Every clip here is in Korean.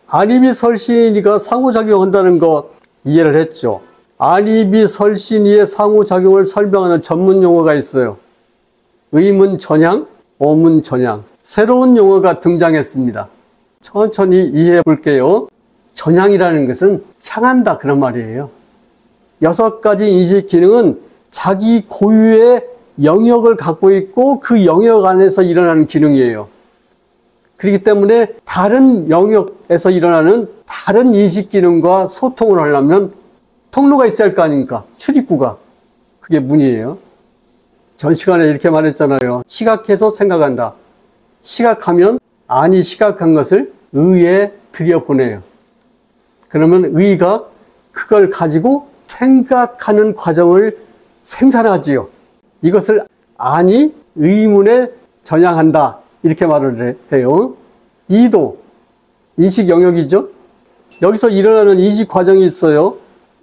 안이비설신이가 상호작용한다는 거 이해를 했죠. 안이비설신이의 상호작용을 설명하는 전문 용어가 있어요. 의문전향, 오문전향. 새로운 용어가 등장했습니다. 천천히 이해해 볼게요. 전향이라는 것은 향한다 그런 말이에요. 6가지 인식 기능은 자기 고유의 영역을 갖고 있고 그 영역 안에서 일어나는 기능이에요. 그렇기 때문에 다른 영역에서 일어나는 다른 인식 기능과 소통을 하려면 통로가 있어야 할 거 아닙니까? 출입구가. 그게 문이에요. 전 시간에 이렇게 말했잖아요. 시각해서 생각한다. 시각하면 안이 시각한 것을 의에 들여보내요. 그러면 의가 그걸 가지고 생각하는 과정을 생산하지요. 이것을 안이 의문에 전향한다. 이렇게 말을 해요. 이도 인식 영역이죠. 여기서 일어나는 인식 과정이 있어요.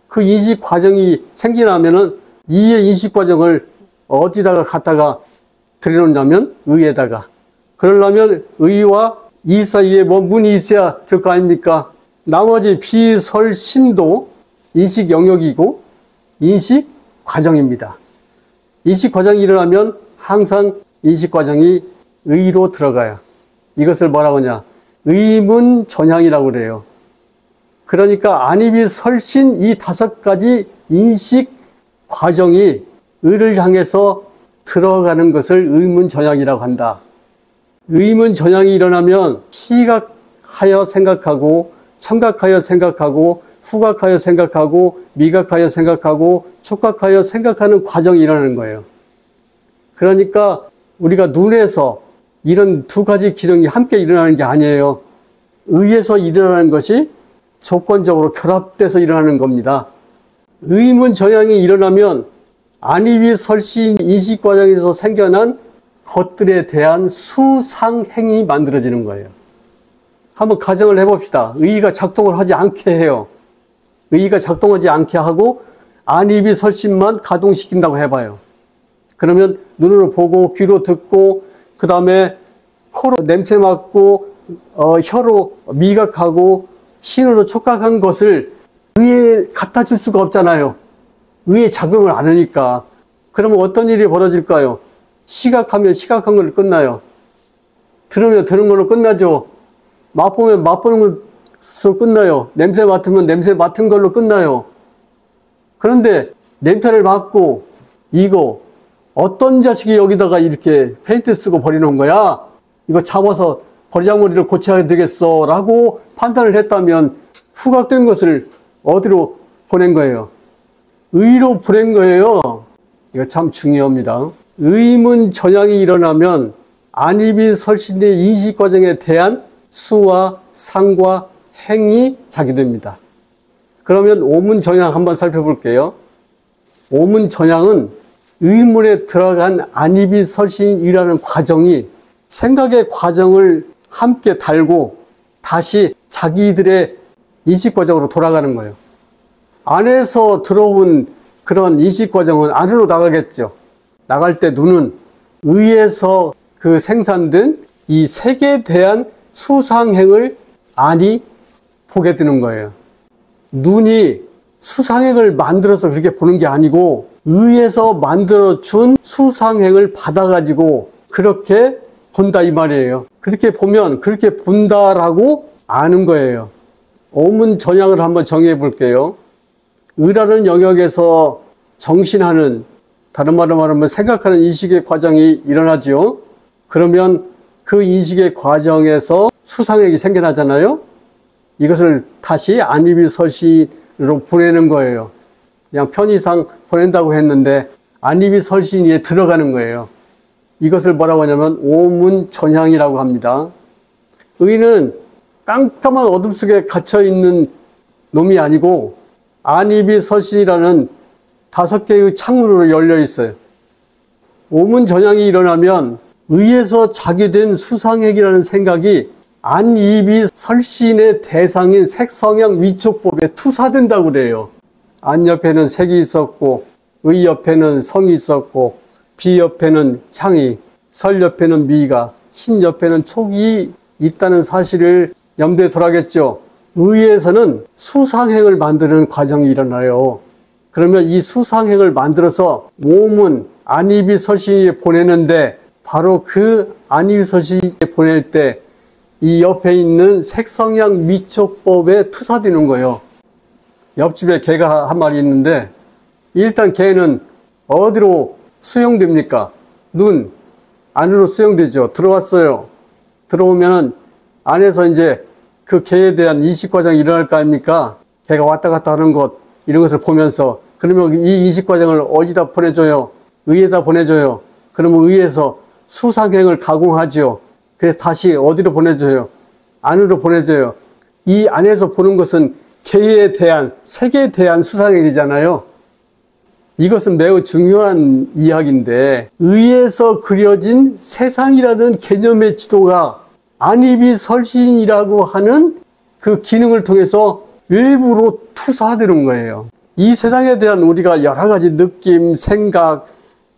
그 인식 과정이 생기려면은 이의 인식 과정을 어디다가 갖다가 들여놓냐면 의에다가. 그러려면 의와 이 사이에 뭐 문이 있어야 될 거 아닙니까? 나머지 비설신도 인식 영역이고 인식 과정입니다. 인식 과정이 일어나면 항상 인식 과정이 의로 들어가요. 이것을 뭐라고 하냐? 의문 전향이라고 그래요. 그러니까 안이비설신 이 5가지 인식 과정이 의를 향해서 들어가는 것을 의문 전향이라고 한다. 의문 전향이 일어나면 시각하여 생각하고 청각하여 생각하고 후각하여 생각하고 미각하여 생각하고 촉각하여 생각하는 과정이 일어나는 거예요. 그러니까 우리가 눈에서 이런 2가지 기능이 함께 일어나는 게 아니에요. 의에서 일어나는 것이 조건적으로 결합돼서 일어나는 겁니다. 의문 전향이 일어나면 안이비설신 인식 과정에서 생겨난 것들에 대한 수상행이 만들어지는 거예요. 한번 가정을 해봅시다. 의가 작동을 하지 않게 해요. 의가 작동하지 않게 하고 안이비설신만 가동시킨다고 해봐요. 그러면 눈으로 보고 귀로 듣고 그 다음에 코로 냄새 맡고 혀로 미각하고 신으로 촉각한 것을 의에 갖다 줄 수가 없잖아요. 의에 작용을 안 하니까. 그러면 어떤 일이 벌어질까요? 시각하면 시각한 걸로 끝나요. 들으면 들은 걸로 끝나죠. 맛보면 맛보는 것으로 끝나요. 냄새 맡으면 냄새 맡은 걸로 끝나요. 그런데 냄새를 맡고 이거 어떤 자식이 여기다가 이렇게 페인트 쓰고 버리는 거야? 이거 잡아서 버리장머리를 고쳐야 되겠어 라고 판단을 했다면 후각된 것을 어디로 보낸 거예요? 의로 보낸 거예요. 이거 참 중요합니다. 의문 전향이 일어나면 안이비설신의 인식 과정에 대한 수와 상과 행이 작용됩니다. 그러면 오문 전향 한번 살펴볼게요. 오문 전향은 의문에 들어간 안이비설신이라는 과정이 생각의 과정을 함께 달고 다시 자기들의 인식 과정으로 돌아가는 거예요. 안에서 들어온 그런 인식 과정은 안으로 나가겠죠. 나갈 때 눈은 의에서 그 생산된 이 색에 대한 수상행을 안이 보게 되는 거예요. 눈이 수상행을 만들어서 그렇게 보는 게 아니고 의에서 만들어준 수상행을 받아가지고 그렇게 본다 이 말이에요. 그렇게 보면 그렇게 본다라고 아는 거예요. 오문 전향을 한번 정의해 볼게요. 의라는 영역에서 정신하는, 다른 말로 말하면 생각하는 인식의 과정이 일어나죠. 그러면 그 인식의 과정에서 수상행이 생겨나잖아요. 이것을 다시 안이비설신으로 보내는 거예요. 그냥 편의상 보낸다고 했는데 안이비설신에 들어가는 거예요. 이것을 뭐라고 하냐면 오문전향이라고 합니다. 의는 깜깜한 어둠 속에 갇혀있는 놈이 아니고 안이비설신이라는 5개의 창문으로 열려 있어요. 오문전향이 일어나면 의에서 자기된 수상행이라는 생각이 안이비설신의 대상인 색성향 위촉법에 투사된다고 그래요. 안 옆에는 색이 있었고 의 옆에는 성이 있었고 비 옆에는 향이, 설 옆에는 미가, 신 옆에는 촉이 있다는 사실을 염두에 둬야겠죠. 의에서는 수상행을 만드는 과정이 일어나요. 그러면 이 수상행을 만들어서 몸은 안이비설신에 보내는데 바로 그 안이비설신에 보낼 때 이 옆에 있는 색성향 미촉법에 투사되는 거예요. 옆집에 개가 한 마리 있는데 일단 개는 어디로 수용됩니까? 눈 안으로 수용되죠. 들어왔어요. 들어오면은 안에서 이제 그 개에 대한 인식 과정이 일어날 거 아닙니까? 개가 왔다 갔다 하는 것 이런 것을 보면서 그러면 이 인식 과정을 어디다 보내줘요? 의에다 보내줘요. 그러면 의에서 수상행을 가공하죠. 그래서 다시 어디로 보내줘요? 안으로 보내줘요. 이 안에서 보는 것은 개에 대한 색에 대한 수상행이잖아요. 이것은 매우 중요한 이야기인데 의에서 그려진 세상이라는 개념의 지도가 안이비설신이라고 하는 그 기능을 통해서 외부로 투사되는 거예요. 이 세상에 대한 우리가 여러 가지 느낌, 생각,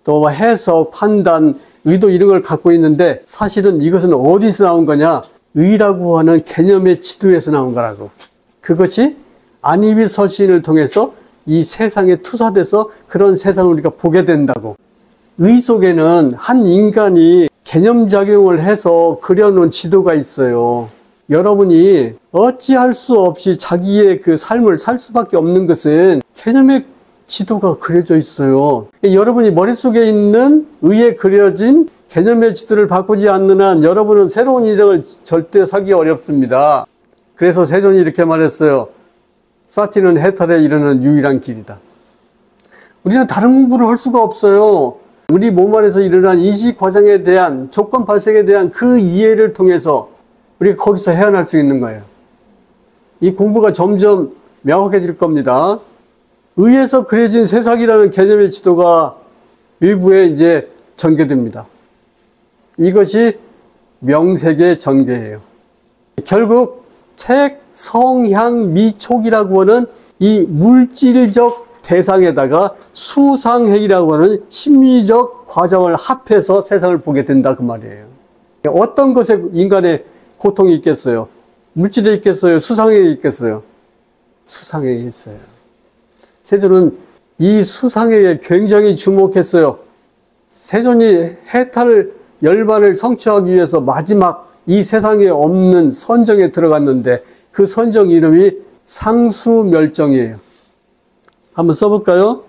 또 해석, 판단, 의도 이런 걸 갖고 있는데 사실은 이것은 어디서 나온 거냐? 의라고 하는 개념의 지도에서 나온 거라고. 그것이 안이비설신을 통해서 이 세상에 투사돼서 그런 세상을 우리가 보게 된다고. 의 속에는 한 인간이 개념작용을 해서 그려놓은 지도가 있어요. 여러분이 어찌할 수 없이 자기의 그 삶을 살 수밖에 없는 것은 개념의 지도가 그려져 있어요. 여러분이 머릿속에 있는 의에 그려진 개념의 지도를 바꾸지 않는 한 여러분은 새로운 인생을 절대 살기 어렵습니다. 그래서 세존이 이렇게 말했어요. 사티는 해탈에 이르는 유일한 길이다. 우리는 다른 공부를 할 수가 없어요. 우리 몸 안에서 일어난 인식 과정에 대한 조건 발생에 대한 그 이해를 통해서 우리가 거기서 헤어날 수 있는 거예요. 이 공부가 점점 명확해질 겁니다. 의에서 그려진 세상이라는 개념의 지도가 외부에 이제 전개됩니다. 이것이 명색의 전개예요. 결국 색, 성, 향, 미, 촉이라고 하는 이 물질적 대상에다가 수상행이라고 하는 심리적 과정을 합해서 세상을 보게 된다 그 말이에요. 어떤 것에 인간의 고통이 있겠어요? 물질에 있겠어요? 수상행에 있겠어요? 수상행에 있어요. 세존은 이 수상행에 굉장히 주목했어요. 세존이 해탈 열반을 성취하기 위해서 마지막 이 세상에 없는 선정에 들어갔는데 그 선정 이름이 상수멸정이에요. 한번 써볼까요?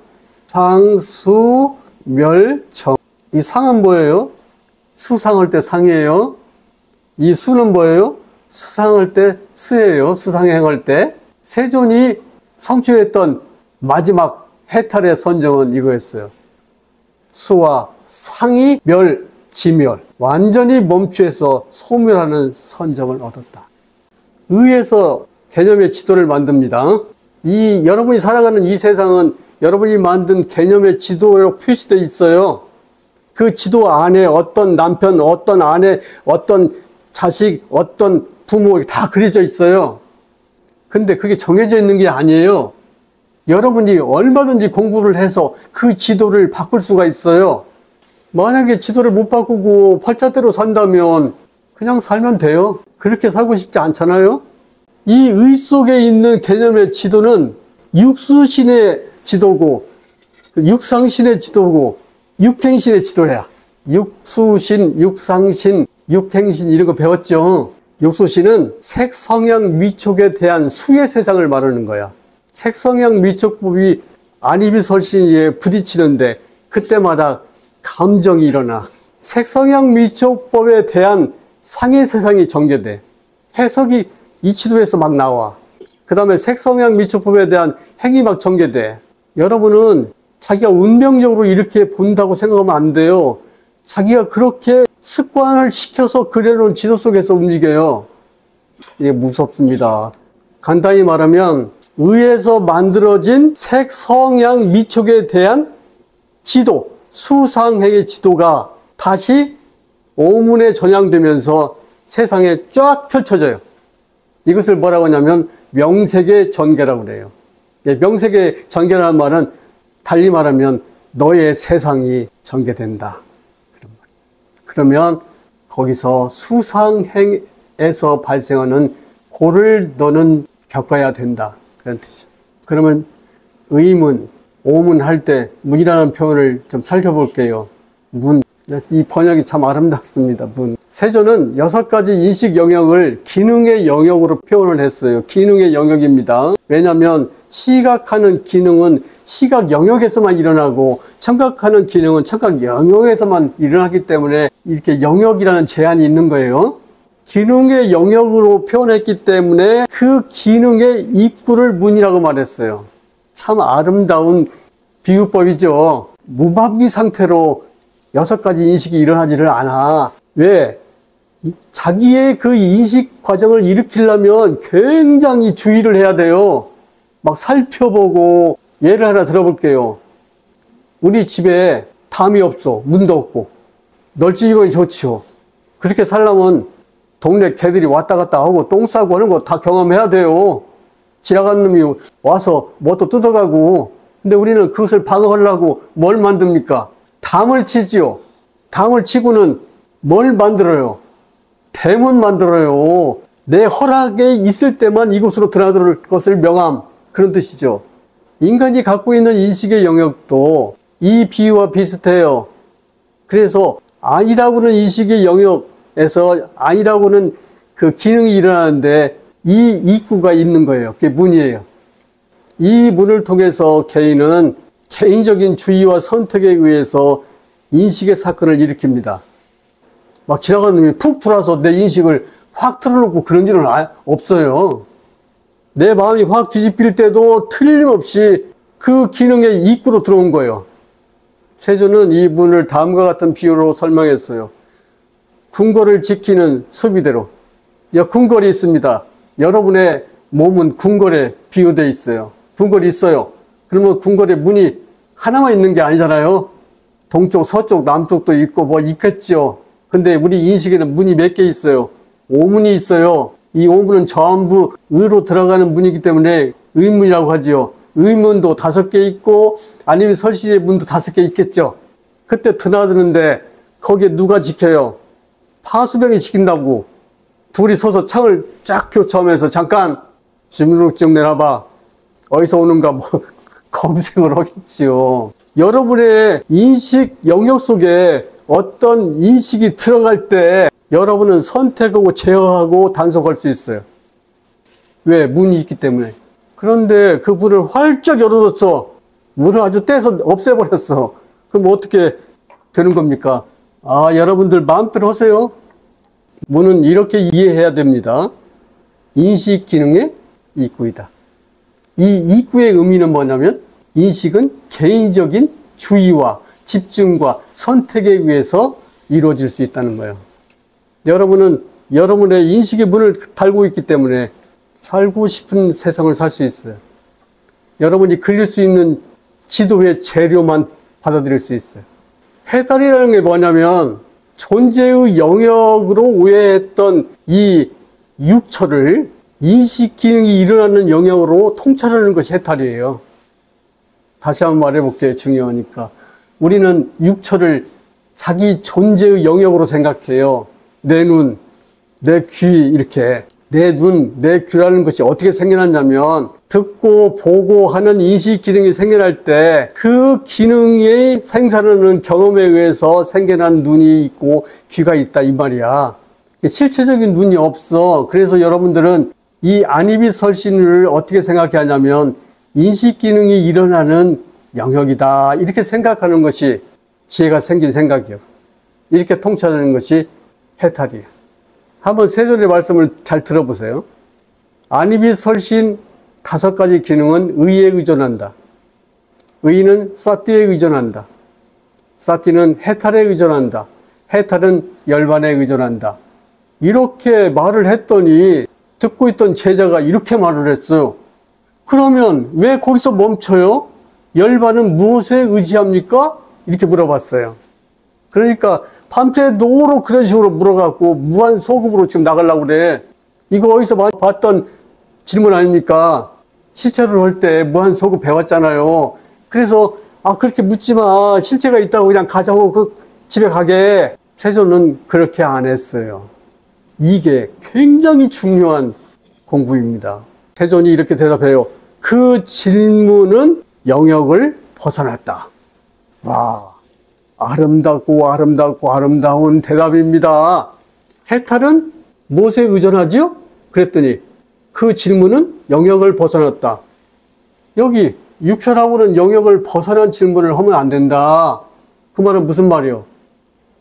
상수멸정. 이 상은 뭐예요? 수상할 때 상이에요. 이 수는 뭐예요? 수상할 때 수예요. 수상행할 때. 세존이 성취했던 마지막 해탈의 선정은 이거였어요. 수와 상이 멸, 지멸. 완전히 멈추어서 소멸하는 선정을 얻었다. 의에서 개념의 지도를 만듭니다. 여러분이 살아가는 이 세상은 여러분이 만든 개념의 지도로 표시되어 있어요. 그 지도 안에 어떤 남편, 어떤 아내, 어떤 자식, 어떤 부모 다 그려져 있어요. 근데 그게 정해져 있는 게 아니에요. 여러분이 얼마든지 공부를 해서 그 지도를 바꿀 수가 있어요. 만약에 지도를 못 바꾸고 팔자대로 산다면 그냥 살면 돼요. 그렇게 살고 싶지 않잖아요. 이 의 속에 있는 개념의 지도는 육수신의 지도고 육상신의 지도고 육행신의 지도야. 육수신, 육상신, 육행신 이런 거 배웠죠. 육수신은 색, 성향, 미촉에 대한 수의 세상을 말하는 거야. 색, 성향, 미촉법이 안이비설신에 부딪히는데 그때마다 감정이 일어나. 색, 성향, 미촉법에 대한 상의 세상이 전개돼. 해석이 이 지도에서 막 나와. 그 다음에 색, 성향, 미촉법에 대한 행위 막 전개돼. 여러분은 자기가 운명적으로 이렇게 본다고 생각하면 안 돼요. 자기가 그렇게 습관을 시켜서 그려놓은 지도 속에서 움직여요. 이게 무섭습니다. 간단히 말하면 의에서 만들어진 색, 성향, 미촉에 대한 지도, 수상행의 지도가 다시 오문에 전향되면서 세상에 쫙 펼쳐져요. 이것을 뭐라고 하냐면 명색의 전개라고 그래요. 명색의 전개라는 말은 달리 말하면 너의 세상이 전개된다. 그러면 거기서 수상행에서 발생하는 고를 너는 겪어야 된다. 그런 뜻이죠. 그러면 의문, 오문 할 때 문이라는 표현을 좀 살펴볼게요. 문. 이 번역이 참 아름답습니다. 문. 세조는 6가지 인식 영역을 기능의 영역으로 표현을 했어요. 기능의 영역입니다. 왜냐하면 시각하는 기능은 시각 영역에서만 일어나고 청각하는 기능은 청각 영역에서만 일어나기 때문에 이렇게 영역이라는 제한이 있는 거예요. 기능의 영역으로 표현했기 때문에 그 기능의 입구를 문이라고 말했어요. 참 아름다운 비유법이죠. 무방비 상태로 6가지 인식이 일어나지를 않아. 왜? 자기의 그 인식 과정을 일으키려면 굉장히 주의를 해야 돼요. 막 살펴보고, 예를 하나 들어볼게요. 우리 집에 담이 없어. 문도 없고. 널찍이건 좋지요. 그렇게 살려면 동네 개들이 왔다 갔다 하고 똥 싸고 하는 거 다 경험해야 돼요. 지나가는 놈이 와서 뭣도 뜯어가고. 근데 우리는 그것을 방어하려고 뭘 만듭니까? 담을 치지요. 담을 치고는 뭘 만들어요? 대문 만들어요. 내 허락에 있을 때만 이곳으로 드나들 것을 명함. 그런 뜻이죠. 인간이 갖고 있는 인식의 영역도 이 비유와 비슷해요. 그래서 아니라고는 인식의 영역에서 아니라고는 그 기능이 일어나는데 이 입구가 있는 거예요. 그게 문이에요. 이 문을 통해서 개인은 개인적인 주의와 선택에 의해서 인식의 사건을 일으킵니다. 막 지나가는 놈이 푹 들어와서 내 인식을 확 틀어놓고 그런 일은 없어요. 내 마음이 확 뒤집힐 때도 틀림없이 그 기능의 입구로 들어온 거예요. 세조는 이 문을 다음과 같은 비유로 설명했어요. 궁궐을 지키는 수비대로. 궁궐이 있습니다. 여러분의 몸은 궁궐에 비유되어 있어요. 궁궐이 있어요. 그러면 궁궐에 문이 하나만 있는 게 아니잖아요. 동쪽, 서쪽, 남쪽도 있고 뭐 있겠죠. 근데 우리 인식에는 문이 몇 개 있어요. 5문이 있어요. 이 5문은 전부 의로 들어가는 문이기 때문에 의문이라고 하죠. 의문도 5개 있고 아니면 설시의 문도 5개 있겠죠. 그때 드나드는데 거기에 누가 지켜요? 파수병이 지킨다고. 둘이 서서 창을 쫙 교차하면서 잠깐 주민등록증 내놔봐. 어디서 오는가 뭐 검색을 하겠지요. 여러분의 인식 영역 속에 어떤 인식이 들어갈 때 여러분은 선택하고 제어하고 단속할 수 있어요. 왜? 문이 있기 때문에. 그런데 그 문을 활짝 열어뒀어. 문을 아주 떼서 없애버렸어. 그럼 어떻게 되는 겁니까? 여러분들 마음대로 하세요. 문은 이렇게 이해해야 됩니다. 인식 기능의 입구이다. 이 입구의 의미는 뭐냐면 인식은 개인적인 주의와 집중과 선택에 의해서 이루어질 수 있다는 거예요. 여러분은 여러분의 인식의 문을 달고 있기 때문에 살고 싶은 세상을 살 수 있어요. 여러분이 그릴 수 있는 지도의 재료만 받아들일 수 있어요. 해탈이라는 게 뭐냐면 존재의 영역으로 오해했던 이 육처를 인식 기능이 일어나는 영역으로 통찰하는 것이 해탈이에요. 다시 한번 말해볼게요. 중요하니까. 우리는 육처를 자기 존재의 영역으로 생각해요. 내 눈, 내 귀 이렇게. 내 눈, 내 귀라는 것이 어떻게 생겨났냐면 듣고 보고 하는 인식 기능이 생겨날 때 그 기능이 생산하는 경험에 의해서 생겨난 눈이 있고 귀가 있다 이 말이야. 실체적인 눈이 없어. 그래서 여러분들은 이 안이비설신을 어떻게 생각하냐면 인식 기능이 일어나는 영역이다 이렇게 생각하는 것이 지혜가 생긴 생각이에요. 이렇게 통찰하는 것이 해탈이에요. 한번 세존의 말씀을 잘 들어보세요. 안이비설신 5가지 기능은 의에 의존한다. 의는 사띠에 의존한다. 사띠는 해탈에 의존한다. 해탈은 열반에 의존한다. 이렇게 말을 했더니 듣고 있던 제자가 이렇게 말을 했어요. 그러면 왜 거기서 멈춰요? 열반은 무엇에 의지합니까? 이렇게 물어봤어요. 그러니까 밤새도록 그런 식으로 물어갖고 무한 소급으로 지금 나가려고 그래. 이거 어디서 많이 봤던 질문 아닙니까? 실체를 할 때 무한 소급 배웠잖아요. 그래서 그렇게 묻지 마. 실체가 있다고 그냥 가자고 그 집에 가게. 세존은 그렇게 안 했어요. 이게 굉장히 중요한 공부입니다. 태존이 이렇게 대답해요. 그 질문은 영역을 벗어났다. 와, 아름답고 아름다운 대답입니다. 해탈은 무엇에 의존하지요? 그랬더니 그 질문은 영역을 벗어났다. 여기 육체라고는 영역을 벗어난 질문을 하면 안 된다. 그 말은 무슨 말이요?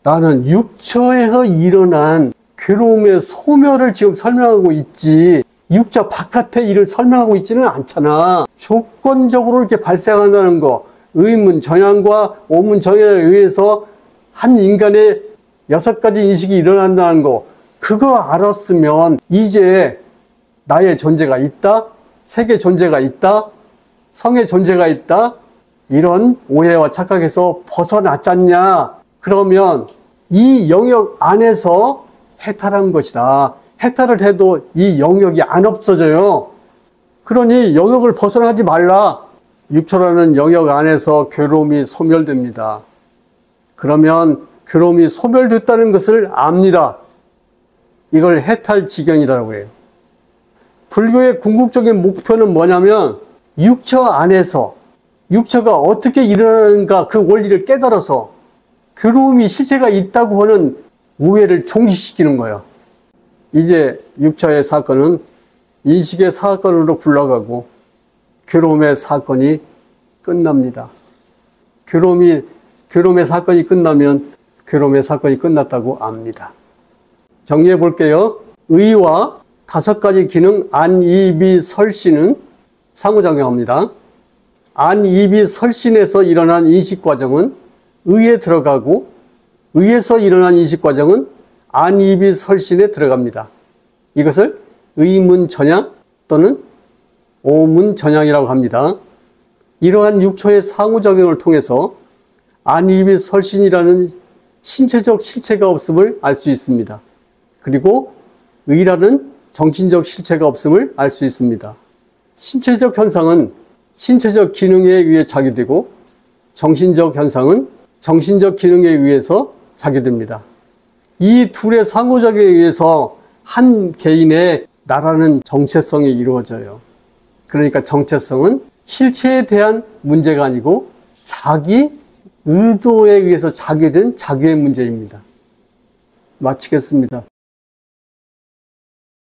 나는 육체에서 일어난 괴로움의 소멸을 지금 설명하고 있지, 육자 바깥의 일을 설명하고 있지는 않잖아. 조건적으로 이렇게 발생한다는 거, 의문 전향과 오문 정향에 의해서 한 인간의 6가지 인식이 일어난다는 거, 그거 알았으면 이제 나의 존재가 있다, 세계 존재가 있다, 성의 존재가 있다, 이런 오해와 착각에서 벗어났잖냐. 그러면 이 영역 안에서 해탈한 것이다. 해탈을 해도 이 영역이 안 없어져요. 그러니 영역을 벗어나지 말라. 육체라는 영역 안에서 괴로움이 소멸됩니다. 그러면 괴로움이 소멸됐다는 것을 압니다. 이걸 해탈 지경이라고 해요. 불교의 궁극적인 목표는 뭐냐면 육체 안에서 육체가 어떻게 일어나는가 그 원리를 깨달아서 괴로움이 실체가 있다고 하는 우회를 종식시키는 거예요. 이제 육체의 사건은 인식의 사건으로 굴러가고 괴로움의 사건이 끝납니다. 괴로움의 사건이 끝나면 괴로움의 사건이 끝났다고 압니다. 정리해 볼게요. 의와 5가지 기능 안이비설신은 상호작용합니다. 안이비설신에서 일어난 인식과정은 의에 들어가고 의에서 일어난 인식과정은 안이비설신에 들어갑니다. 이것을 의문전향 또는 오문전향이라고 합니다. 이러한 육초의 상호작용을 통해서 안이비설신이라는 신체적 실체가 없음을 알 수 있습니다. 그리고 의라는 정신적 실체가 없음을 알 수 있습니다. 신체적 현상은 신체적 기능에 의해 자기되고 정신적 현상은 정신적 기능에 의해서 자기됩니다. 이 둘의 상호작용에 의해서 한 개인의 나라는 정체성이 이루어져요. 그러니까 정체성은 실체에 대한 문제가 아니고 자기 의도에 의해서 자기된 자기의 문제입니다. 마치겠습니다.